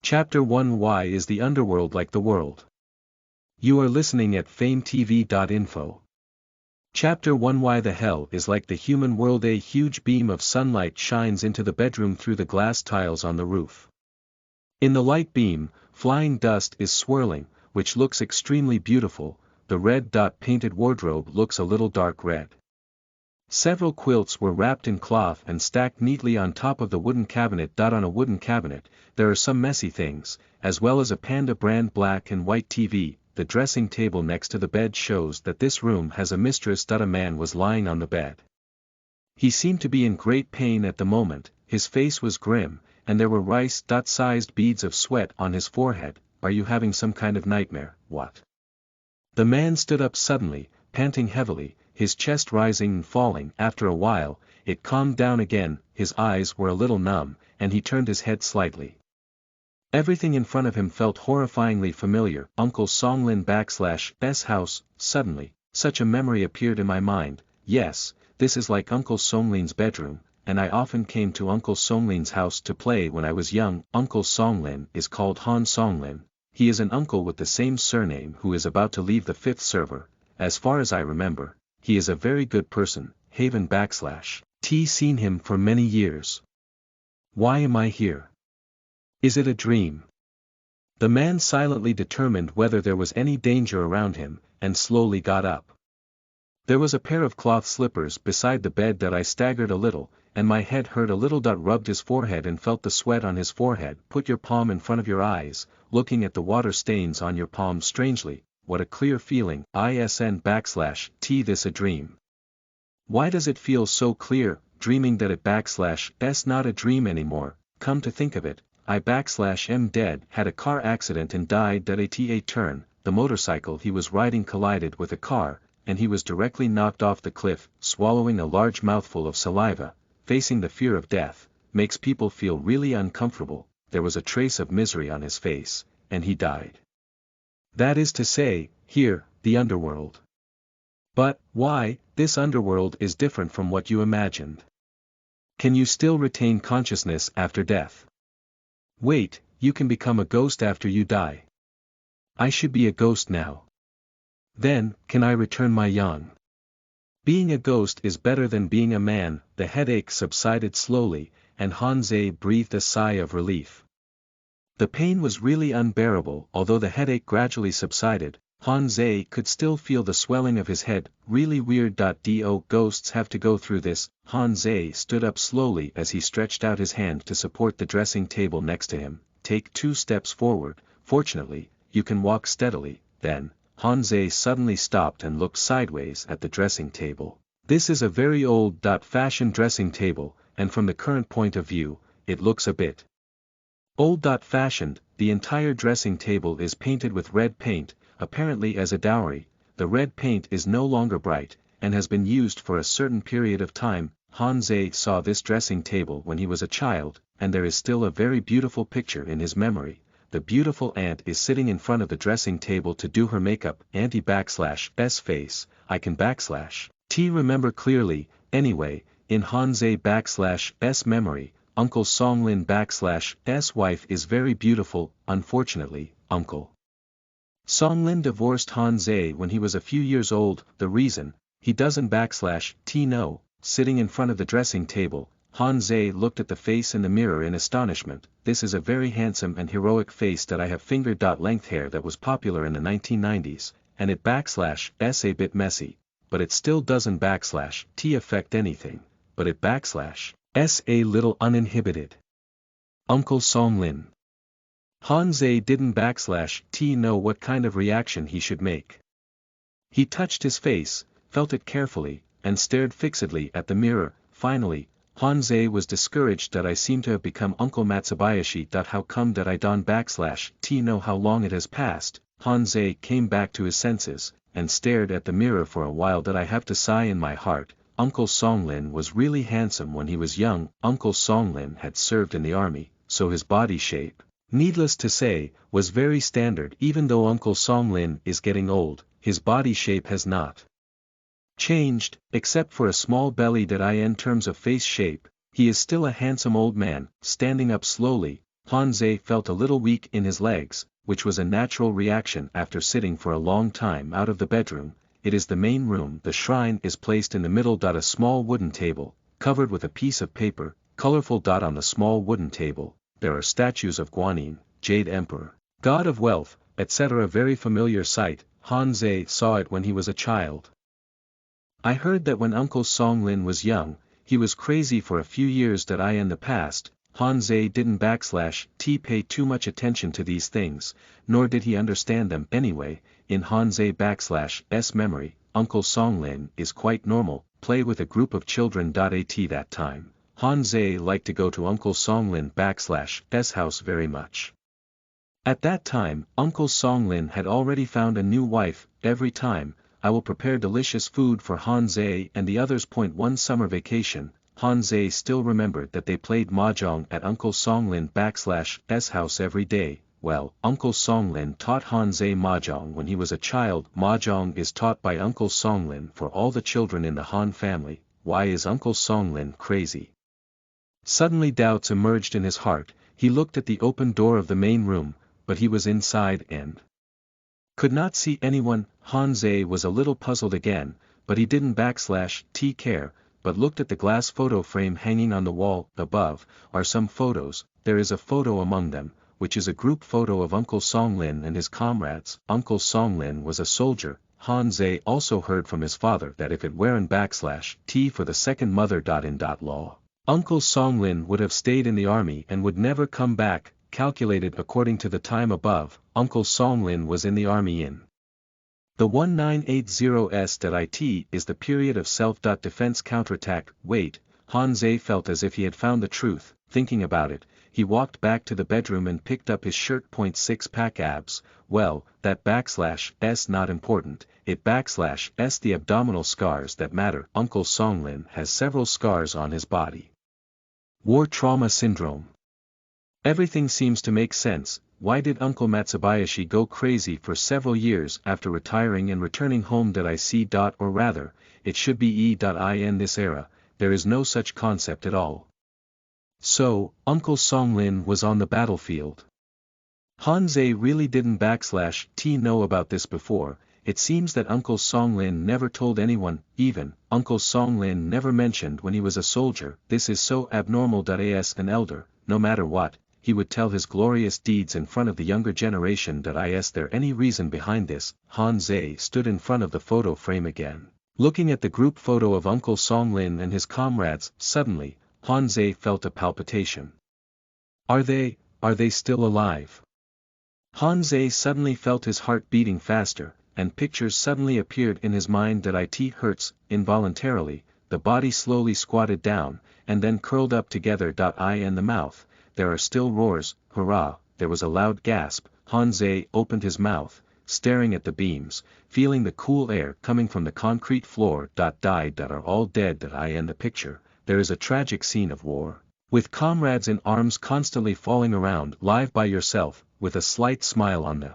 Chapter 1 Why is the underworld like the world? You are listening at famvetv.info. Chapter 1 Why the hell is like the human world. A huge beam of sunlight shines into the bedroom through the glass tiles on the roof. In the light beam, flying dust is swirling, which looks extremely beautiful. The red dot painted wardrobe looks a little dark red. Several quilts were wrapped in cloth and stacked neatly on top of the wooden cabinet. On a wooden cabinet, there are some messy things, as well as a Panda brand black and white TV. The dressing table next to the bed shows that this room has a mistress. A man was lying on the bed. He seemed to be in great pain at the moment, his face was grim, and there were rice-sized beads of sweat on his forehead. Are you having some kind of nightmare? What? The man stood up suddenly, panting heavily, his chest rising and falling. After a while, it calmed down again, his eyes were a little numb, and he turned his head slightly. Everything in front of him felt horrifyingly familiar. Uncle Songlin /S house. Suddenly, such a memory appeared in my mind. Yes, this is like Uncle Songlin's bedroom, and I often came to Uncle Songlin's house to play when I was young. Uncle Songlin is called Han Songlin. He is an uncle with the same surname who is about to leave the 5th server. As far as I remember, he is a very good person. Haven / seen him for many years. Why am I here? Is it a dream? The man silently determined whether there was any danger around him, and slowly got up. There was a pair of cloth slippers beside the bed. I staggered a little, and my head hurt a little. Rubbed his forehead and felt the sweat on his forehead. Put your palm in front of your eyes, looking at the water stains on your palm. Strangely, what a clear feeling. ISN / this a dream. Why does it feel so clear? Dreaming that it / s not a dream anymore. Come to think of it, I / am dead. Had a car accident and died. At a turn, the motorcycle he was riding collided with a car, and he was directly knocked off the cliff. Swallowing a large mouthful of saliva, facing the fear of death, makes people feel really uncomfortable. There was a trace of misery on his face, and he died. That is to say, here, the underworld. But, why, this underworld is different from what you imagined. Can you still retain consciousness after death? Wait, you can become a ghost after you die. I should be a ghost now. Then, can I return my young? Being a ghost is better than being a man. The headache subsided slowly, and Hanze breathed a sigh of relief. The pain was really unbearable. Although the headache gradually subsided, Hanze could still feel the swelling of his head. Really weird. Do ghosts have to go through this? Hanze stood up slowly as he stretched out his hand to support the dressing table next to him. Take 2 steps forward. Fortunately, you can walk steadily. Then, Hanze suddenly stopped and looked sideways at the dressing table. This is a very old-fashioned dressing table, and from the current point of view, it looks a bit old-fashioned. The entire dressing table is painted with red paint, apparently as a dowry. The red paint is no longer bright, and has been used for a certain period of time. Hanze saw this dressing table when he was a child, and there is still a very beautiful picture in his memory. The beautiful aunt is sitting in front of the dressing table to do her makeup. Auntie /s face, I can / remember clearly. Anyway, in Hanze /s memory, Uncle Songlin /s wife is very beautiful. Unfortunately, Uncle Songlin divorced Hanze when he was a few years old. The reason, he doesn't know. Sitting in front of the dressing table, Hanze looked at the face in the mirror in astonishment. This is a very handsome and heroic face that I have. Finger-length hair that was popular in the 1990s, and it /s a bit messy, but it still doesn't affect anything, but it /s a little uninhibited. Uncle Songlin. Hanze didn't know what kind of reaction he should make. He touched his face, felt it carefully, and stared fixedly at the mirror. Finally, Hanze was discouraged. I seem to have become Uncle Matsubayashi. How come that I don't know how long it has passed? Hanze came back to his senses, and stared at the mirror for a while. I have to sigh in my heart. Uncle Songlin was really handsome when he was young. Uncle Songlin had served in the army, so his body shape, needless to say, was very standard. Even though Uncle Songlin is getting old, his body shape has not changed, except for a small belly. In terms of face shape, he is still a handsome old man. Standing up slowly, Hanze felt a little weak in his legs, which was a natural reaction after sitting for a long time out of the bedroom. It is the main room. The shrine is placed in the middle. A small wooden table, covered with a piece of paper, colorful. On the small wooden table, there are statues of Guanyin, Jade Emperor, God of Wealth, etc. Very familiar sight. Hanze saw it when he was a child. I heard that when Uncle Songlin was young, he was crazy for a few years. In the past, Hanze didn't pay too much attention to these things, nor did he understand them anyway. In Hanze memory, Uncle Songlin is quite normal, play with a group of children. At that time, Hanze liked to go to Uncle Songlin house very much. At that time, Uncle Songlin had already found a new wife. Every time, I will prepare delicious food for Hanze and the others. One summer vacation, Hanze still remembered that they played mahjong at Uncle Songlin house every day. Well, Uncle Songlin taught Hanze mahjong when he was a child. Mahjong is taught by Uncle Songlin for all the children in the Han family. Why is Uncle Songlin crazy? Suddenly doubts emerged in his heart. He looked at the open door of the main room, but he was inside and could not see anyone. Hanze was a little puzzled again, but he didn't care, but looked at the glass photo frame hanging on the wall. Above are some photos. There is a photo among them, which is a group photo of Uncle Songlin and his comrades. Uncle Songlin was a soldier. Hanze also heard from his father that if it weren't for the second mother in law, Uncle Songlin would have stayed in the army and would never come back. Calculated according to the time above, Uncle Songlin was in the army in the 1980s. It is the period of self-defense counterattack. Wait, Hanze felt as if he had found the truth. Thinking about it, he walked back to the bedroom and picked up his shirt. 6-pack abs. Well, that not important. It the abdominal scars that matter. Uncle Songlin has several scars on his body. War trauma syndrome. Everything seems to make sense. Why did Uncle Matsubayashi go crazy for several years after retiring and returning home? Or rather, it should be in this era, there is no such concept at all. So, Uncle Songlin was on the battlefield. Hanze really didn't know about this before. It seems that Uncle Songlin never told anyone, even, Uncle Songlin never mentioned when he was a soldier. This is so abnormal. As an elder, no matter what, he would tell his glorious deeds in front of the younger generation. Is there any reason behind this? Hanze stood in front of the photo frame again, looking at the group photo of Uncle Songlin and his comrades. Suddenly, Hanze felt a palpitation. Are they still alive? Hanze suddenly felt his heart beating faster, and pictures suddenly appeared in his mind. It hurts. Involuntarily, the body slowly squatted down, and then curled up together. In the mouth, there are still roars. Hurrah! There was a loud gasp. Hanze opened his mouth, staring at the beams, feeling the cool air coming from the concrete floor. Died are all dead. In the picture, there is a tragic scene of war, with comrades in arms constantly falling around. Live by yourself, with a slight smile on the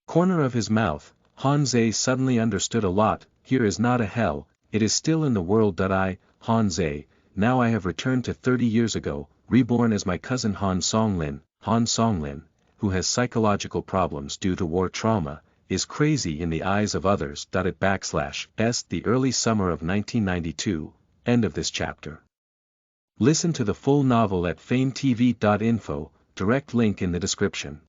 corner of his mouth. Hanze suddenly understood a lot. Here is not a hell, it is still in the world. Hanze, now I have returned to 30 years ago, reborn as my cousin Han Songlin, who has psychological problems due to war trauma, is crazy in the eyes of others. The early summer of 1992, end of this chapter. Listen to the full novel at FameTV.info, direct link in the description.